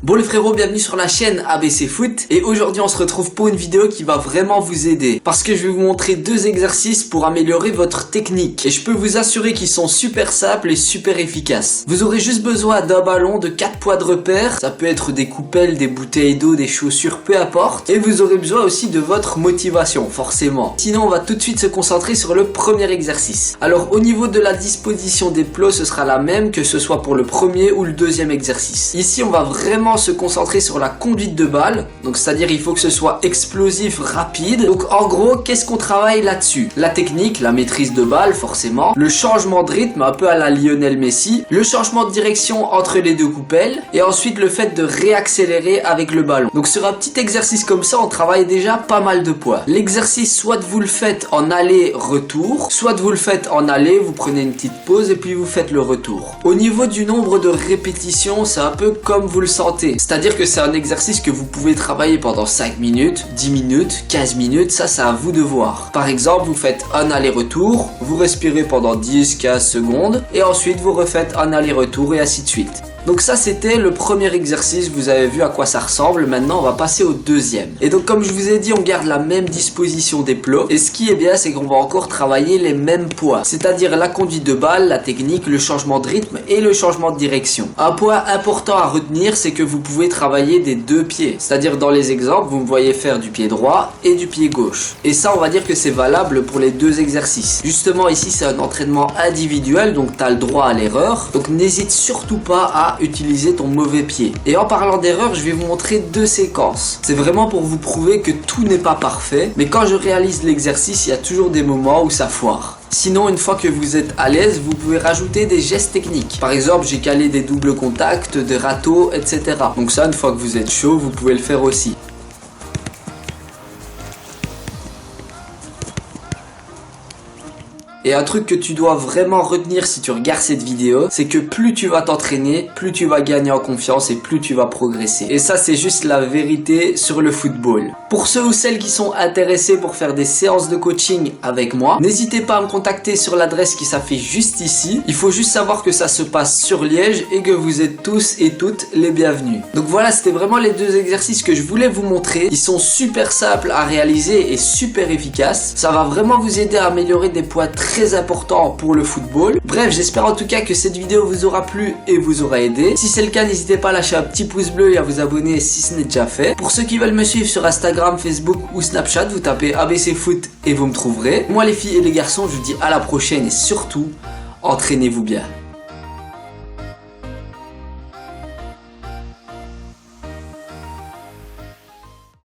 Bon les frérots, bienvenue sur la chaîne ABC Foot et aujourd'hui on se retrouve pour une vidéo qui va vraiment vous aider parce que je vais vous montrer deux exercices pour améliorer votre technique et je peux vous assurer qu'ils sont super simples et super efficaces. Vous aurez juste besoin d'un ballon, de 4 poids de repère, ça peut être des coupelles, des bouteilles d'eau, des chaussures, peu importe, et vous aurez besoin aussi de votre motivation forcément. Sinon on va tout de suite se concentrer sur le premier exercice. Alors au niveau de la disposition des plots, ce sera la même que ce soit pour le premier ou le deuxième exercice. Ici on va vraiment se concentrer sur la conduite de balle, donc c'est-à-dire il faut que ce soit explosif, rapide. Donc en gros, qu'est-ce qu'on travaille là-dessus? La technique, la maîtrise de balle forcément, le changement de rythme un peu à la Lionel Messi, le changement de direction entre les deux coupelles et ensuite le fait de réaccélérer avec le ballon. Donc sur un petit exercice comme ça, on travaille déjà pas mal de poids. L'exercice, soit vous le faites en aller-retour, soit vous le faites en aller, vous prenez une petite pause et puis vous faites le retour. Au niveau du nombre de répétitions, c'est un peu comme vous le sentez. C'est-à-dire que c'est un exercice que vous pouvez travailler pendant 5 minutes, 10 minutes, 15 minutes, ça c'est à vous de voir. Par exemple, vous faites un aller-retour, vous respirez pendant 10-15 secondes et ensuite vous refaites un aller-retour et ainsi de suite. Donc ça c'était le premier exercice, vous avez vu à quoi ça ressemble. Maintenant on va passer au deuxième. Et donc comme je vous ai dit, on garde la même disposition des plots. Et ce qui est bien, c'est qu'on va encore travailler les mêmes poids. C'est-à-dire la conduite de balle, la technique, le changement de rythme et le changement de direction. Un point important à retenir, c'est que vous pouvez travailler des deux pieds. C'est-à-dire dans les exemples, vous me voyez faire du pied droit et du pied gauche. Et ça on va dire que c'est valable pour les deux exercices. Justement ici c'est un entraînement individuel, donc tu as le droit à l'erreur. Donc n'hésite surtout pas à utiliser ton mauvais pied. Et en parlant d'erreur, je vais vous montrer deux séquences. C'est vraiment pour vous prouver que tout n'est pas parfait, mais quand je réalise l'exercice, il y a toujours des moments où ça foire. Sinon, une fois que vous êtes à l'aise, vous pouvez rajouter des gestes techniques. Par exemple, j'ai calé des doubles contacts, des râteaux, etc. Donc ça, une fois que vous êtes chaud, vous pouvez le faire aussi. Et un truc que tu dois vraiment retenir si tu regardes cette vidéo, c'est que plus tu vas t'entraîner, plus tu vas gagner en confiance et plus tu vas progresser. Et ça, c'est juste la vérité sur le football. Pour ceux ou celles qui sont intéressés pour faire des séances de coaching avec moi, n'hésitez pas à me contacter sur l'adresse qui s'affiche juste ici. Il faut juste savoir que ça se passe sur Liège et que vous êtes tous et toutes les bienvenus. Donc voilà, c'était vraiment les deux exercices que je voulais vous montrer. Ils sont super simples à réaliser et super efficaces. Ça va vraiment vous aider à améliorer des poids très important pour le football. Bref, j'espère en tout cas que cette vidéo vous aura plu et vous aura aidé. Si c'est le cas, n'hésitez pas à lâcher un petit pouce bleu et à vous abonner si ce n'est déjà fait. Pour ceux qui veulent me suivre sur Instagram, Facebook ou Snapchat, vous tapez ABC Foot et vous me trouverez. Moi les filles et les garçons, je vous dis à la prochaine et surtout, entraînez-vous bien.